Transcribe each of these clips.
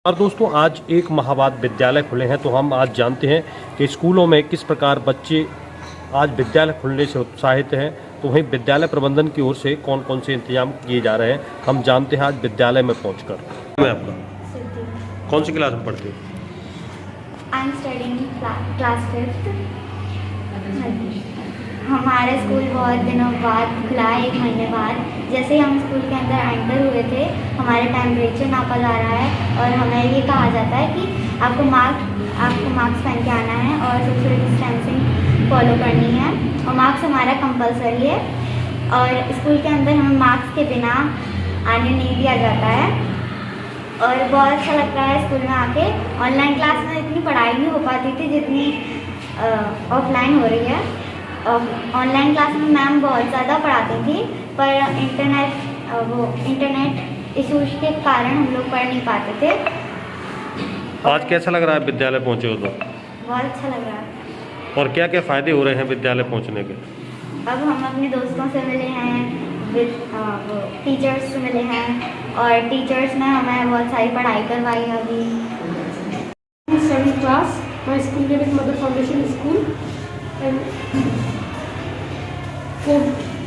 और दोस्तों आज एक माह बाद विद्यालय खुले हैं, तो हम आज जानते हैं कि स्कूलों में किस प्रकार बच्चे आज विद्यालय खुलने से उत्साहित हैं। तो वहीं विद्यालय प्रबंधन की ओर से कौन कौन से इंतजाम किए जा रहे हैं हम जानते हैं आज विद्यालय में पहुंचकर। मैं आपका कौन सी क्लास में पढ़ते हो? I am studying class 5th। हमारा स्कूल बहुत दिनों बाद खुला है, 1 महीने बाद। जैसे ही हम स्कूल के अंदर एंटर हुए थे हमारे टेम्परेचर नापा जा रहा है और हमें ये कहा जाता है कि आपको मास्क पहन के आना है और सोशल डिस्टेंसिंग फॉलो करनी है और मास्क हमारा कंपलसरी है और स्कूल के अंदर हमें मास्क के बिना आने नहीं दिया जाता है। और बहुत अच्छा लगता है स्कूल में आके। ऑनलाइन क्लास में इतनी पढ़ाई नहीं हो पाती थी जितनी ऑफलाइन हो रही है। ऑनलाइन क्लास में मैम बहुत ज़्यादा पढ़ाती थी, पर इंटरनेट इश्यूज के कारण हम लोग पढ़ नहीं पाते थे। आज कैसा लग रहा है विद्यालय पहुंचे हो तो? बहुत अच्छा लग रहा है। और क्या क्या फ़ायदे हो रहे हैं विद्यालय पहुंचने के? अब हम अपने दोस्तों से मिले हैं, टीचर्स से मिले हैं और टीचर्स ने हमें बहुत सारी पढ़ाई करवाई है। अभी study class my school name is mother Foundation school.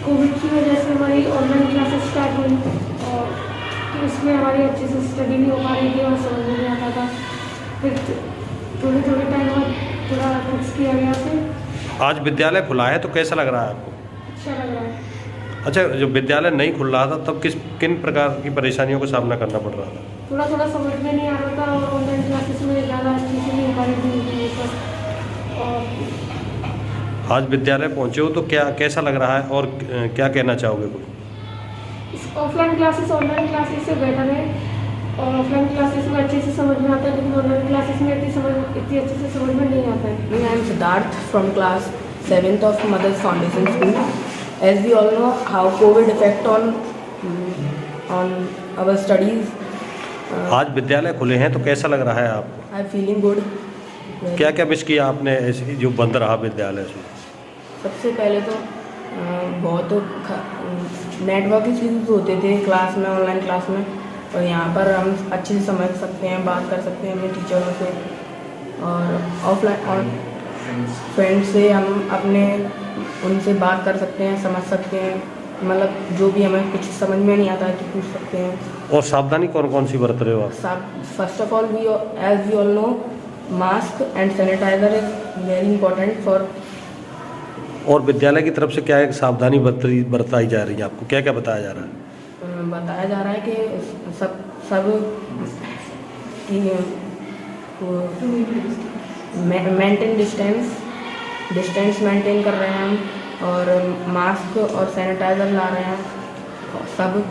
Covid की वजह से हमारी ऑनलाइन क्लासेस स्टार्ट हुई और उसमें हमारी अच्छे से स्टडी नहीं हो पा रही थी और समझ नहीं आता था। फिर थोड़े टाइम बाद थोड़ा फिक्स किया गया। फिर आज विद्यालय खुला है तो कैसा लग रहा है आपको? अच्छा लग रहा है। अच्छा, जब विद्यालय नहीं खुल रहा था तब किन प्रकार की परेशानियों का सामना करना पड़ रहा था? थोड़ा समझ में नहीं आ रहा था और ऑनलाइन क्लासेस में ज़्यादा अच्छे से नहीं हो पा रही थी। और आज विद्यालय पहुंचे हो तो कैसा लग रहा है और क्या कहना चाहोगे कुछ? ऑफलाइन क्लासेस ऑनलाइन क्लासेस से बेटर है और ऑफलाइन क्लासेस में अच्छे से समझ में आता है, लेकिन ऑनलाइन क्लासेस में इतनी अच्छे से समझ में नहीं आता है। I am Siddharth from class 7th of Mother's Foundation School. As we all know how COVID affect on our studies. आज विद्यालय खुले हैं तो कैसा लग रहा है आपको? I am feeling good. क्या क्या मिस किया आपने ऐसे जो बंद रहा विद्यालय से? सबसे पहले तो बहुत नेटवर्क इश्यूज होते थे क्लास में, ऑनलाइन क्लास में, और यहाँ पर हम अच्छे से समझ सकते हैं, बात कर सकते हैं अपने टीचरों से और ऑफलाइन और फ्रेंड से हम अपने उनसे बात कर सकते हैं, समझ सकते हैं, मतलब जो भी हमें कुछ समझ में नहीं आता है तो पूछ सकते हैं। और सावधानी कौन कौन सी बरत रहे हो आप? First of all as we all know mask and sanitiser is very important for. और विद्यालय की तरफ से क्या एक सावधानी बरताई जा रही है? आपको क्या क्या बताया जा रहा है? बताया जा रहा है कि सब मेंटेन डिस्टेंस मेंटेन कर रहे हैं हम और मास्क और सैनिटाइजर ला रहे हैं सब।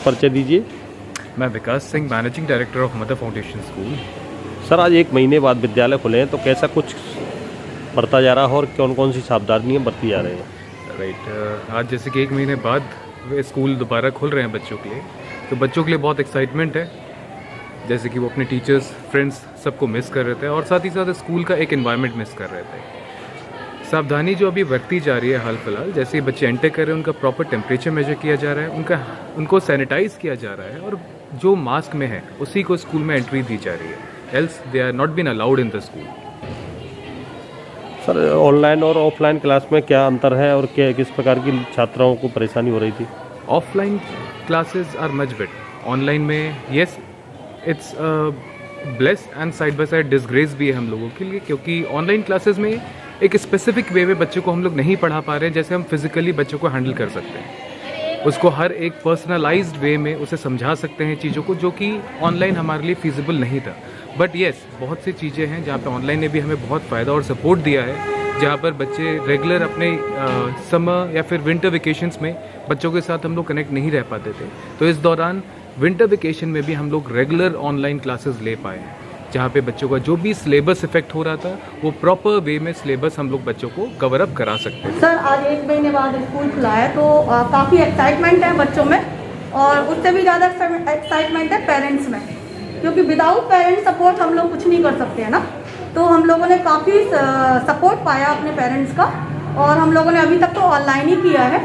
परिचय दीजिए। मैं Vikas Singh, managing director of Mother Foundation School. Sir, आज 1 महीने बाद विद्यालय खुले हैं तो कैसा कुछ बरता जा रहा है और कौन कौन सी सावधानियाँ बरती जा रही हैं? राइट, आज जैसे कि 1 महीने बाद स्कूल दोबारा खुल रहे हैं बच्चों के लिए, तो बच्चों के लिए बहुत एक्साइटमेंट है। जैसे कि वो अपने टीचर्स, फ्रेंड्स सबको मिस कर रहे थे और साथ ही साथ स्कूल का एक एनवायरनमेंट मिस कर रहे थे। सावधानी जो अभी बरती जा रही है हाल फिलहाल, जैसे बच्चे एंटर कर रहे हैं उनका प्रॉपर टेम्परेचर मेजर किया जा रहा है, उनको सैनिटाइज किया जा रहा है और जो मास्क में है उसी को स्कूल में एंट्री दी जा रही है, else they are not been allowed in the school. Sir, online और ऑफलाइन क्लास में क्या अंतर है और किस प्रकार की छात्राओं को परेशानी हो रही थी? Offline classes are much better. Online में yes it's bless and side by side disgrace भी है हम लोगों के लिए, क्योंकि ऑनलाइन क्लासेस में एक स्पेसिफिक वे में बच्चों को हम लोग नहीं पढ़ा पा रहे हैं जैसे हम फिजिकली बच्चों को हैंडल कर सकते हैं। उसको हर एक पर्सनलाइज्ड वे में उसे समझा सकते हैं चीज़ों को, जो कि ऑनलाइन हमारे लिए फिजिबल नहीं था। बट येस, बहुत सी चीज़ें हैं जहाँ पे ऑनलाइन ने भी हमें बहुत फ़ायदा और सपोर्ट दिया है, जहाँ पर बच्चे रेगुलर अपने समर या फिर विंटर वेकेशंस में बच्चों के साथ हम लोग कनेक्ट नहीं रह पाते थे, तो इस दौरान विंटर वेकेशन में भी हम लोग रेगुलर ऑनलाइन क्लासेस ले पाए हैं, जहाँ पे बच्चों का जो भी सिलेबस इफेक्ट हो रहा था वो प्रॉपर वे में सिलेबस हम लोग बच्चों को कवर अप करा सकते हैं। सर, आज 1 महीने बाद स्कूल खुला है तो काफ़ी एक्साइटमेंट है बच्चों में और उससे भी ज़्यादा एक्साइटमेंट है पेरेंट्स में, क्योंकि विदाउट पेरेंट्स सपोर्ट हम लोग कुछ नहीं कर सकते हैं ना। तो हम लोगों ने काफ़ी सपोर्ट पाया अपने पेरेंट्स का और हम लोगों ने अभी तक तो ऑनलाइन ही किया है।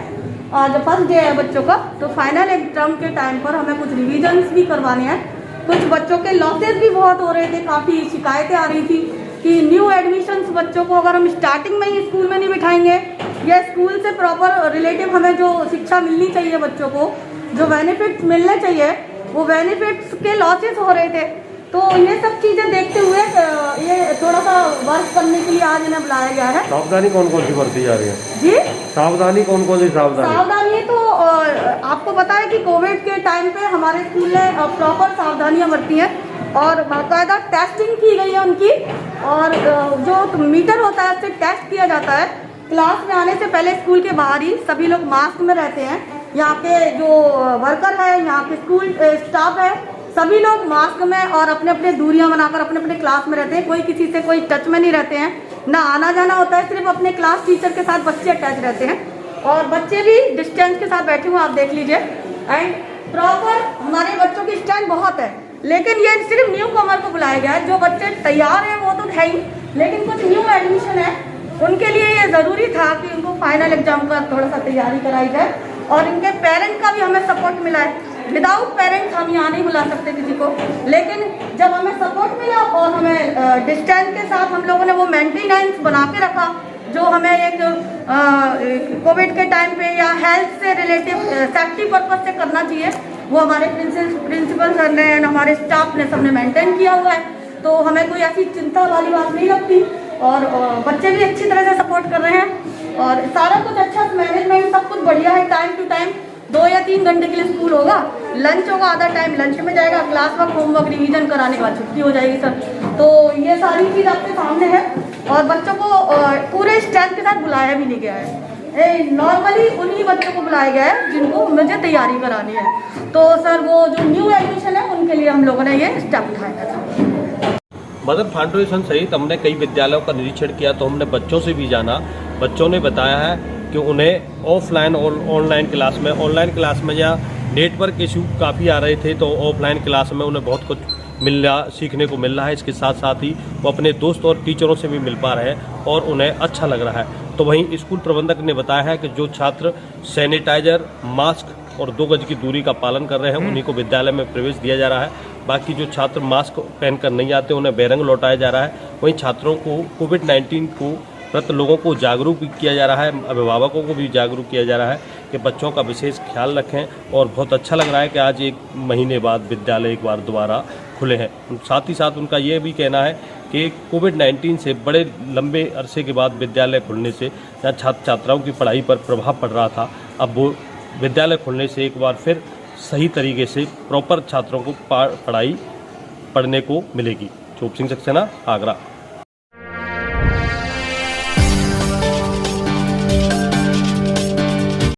जब फर्स्ट डे है बच्चों का तो फाइनल एग्जाम के टाइम पर हमें कुछ रिविजन्स भी करवाने हैं कुछ बच्चों के लॉसेस भी बहुत हो रहे थे, काफ़ी शिकायतें आ रही थी कि न्यू एडमिशन्स बच्चों को अगर हम स्टार्टिंग में ही स्कूल में नहीं बिठाएंगे या स्कूल से प्रॉपर रिलेटिव हमें जो शिक्षा मिलनी चाहिए बच्चों को, जो बेनिफिट्स मिलने चाहिए, वो बेनिफिट्स के लॉसेस हो रहे थे। तो ये सब चीज़ें देखते हुए ये थोड़ा सा वर्क करने के लिए आज इन्हें बुलाया गया है। सावधानी कौन कौन सी बरती जा रही है जी, सावधानी कौन कौन सी सावधानी तो आपको पता है कि कोविड के टाइम पे हमारे स्कूल ने प्रॉपर सावधानियां बरती हैं और बाकायदा टेस्टिंग की गई है उनकी, और जो मीटर होता है उससे टेस्ट किया जाता है। क्लास में आने से पहले स्कूल के बाहर ही सभी लोग मास्क में रहते हैं। यहाँ के जो वर्कर है, यहाँ के स्कूल स्टाफ है, सभी लोग मास्क में और अपने अपने दूरियां बनाकर अपने अपने क्लास में रहते हैं। कोई किसी से कोई टच में नहीं रहते हैं, ना आना जाना होता है, सिर्फ अपने क्लास टीचर के साथ बच्चे अटैच रहते हैं और बच्चे भी डिस्टेंस के साथ बैठे हुए आप देख लीजिए। एंड प्रॉपर हमारे बच्चों की स्टैंड बहुत है, लेकिन ये सिर्फ न्यू कमर को बुलाया गया है। जो बच्चे तैयार हैं वो तो है ही, लेकिन कुछ न्यू एडमिशन है उनके लिए ये ज़रूरी था कि उनको फाइनल एग्जाम का थोड़ा सा तैयारी कराई जाए और इनके पेरेंट का भी हमें सपोर्ट मिला है। विदाउट पेरेंट्स हम यहाँ नहीं बुला सकते किसी को, लेकिन जब हमें सपोर्ट मिला और हमें डिस्टेंस के साथ हम लोगों ने वो मेंटेनेंस बना के रखा जो हमें एक कोविड के टाइम पे या हेल्थ से रिलेटिव सेफ्टी पर्पज से करना चाहिए, वो हमारे प्रिंसिपल सर ने, हमारे स्टाफ ने, सबने मेंटेन किया हुआ है। तो हमें कोई ऐसी चिंता वाली बात नहीं लगती और बच्चे भी अच्छी तरह से सपोर्ट कर रहे हैं और सारा कुछ अच्छा, मैनेजमेंट सब कुछ बढ़िया है। टाइम टू टाइम 2 या 3 घंटे के लिए स्कूल होगा, लंच होगा, आधा टाइम लंच में जाएगा, क्लास वर्क, होमवर्क, रिवीजन कराने के बाद छुट्टी हो जाएगी सर। तो ये सारी चीज़ आपके सामने है और बच्चों को पूरे स्ट्रेंथ के साथ बुलाया भी नहीं गया है। नॉर्मली उन्हीं बच्चों को बुलाया गया है जिनको मुझे तैयारी करानी है। तो सर वो जो न्यू एडमिशन है उनके लिए हम लोगों ने ये स्टेप उठाया था। मदर फाउंडेशन सहित हमने कई विद्यालयों का निरीक्षण किया तो हमने बच्चों से भी जाना। बच्चों ने बताया है कि उन्हें ऑफलाइन और ऑनलाइन क्लास में या नेटवर्क इशू काफ़ी आ रहे थे, तो ऑफलाइन क्लास में उन्हें बहुत कुछ सीखने को मिल रहा है। इसके साथ साथ ही वो अपने दोस्त और टीचरों से भी मिल पा रहे हैं और उन्हें अच्छा लग रहा है। तो वहीं स्कूल प्रबंधक ने बताया है कि जो छात्र सैनिटाइजर, मास्क और 2 गज की दूरी का पालन कर रहे हैं उन्हीं को विद्यालय में प्रवेश दिया जा रहा है। बाकी जो छात्र मास्क पहनकर नहीं आते उन्हें बेरंग लौटाया जा रहा है। वहीं छात्रों को कोविड-19 को प्रति लोगों को जागरूक भी किया जा रहा है, अभिभावकों को भी जागरूक किया जा रहा है कि बच्चों का विशेष ख्याल रखें। और बहुत अच्छा लग रहा है कि आज 1 महीने बाद विद्यालय एक बार दोबारा खुले हैं। साथ ही साथ उनका ये भी कहना है कि कोविड-19 से बड़े लंबे अरसे के बाद विद्यालय खुलने से जहाँ छात्र छात्राओं की पढ़ाई पर प्रभाव पड़ रहा था, अब वो विद्यालय खुलने से एक बार फिर सही तरीके से प्रॉपर छात्रों को पढ़ाई पढ़ने को मिलेगी। चोप सिंह सक्सेना, आगरा।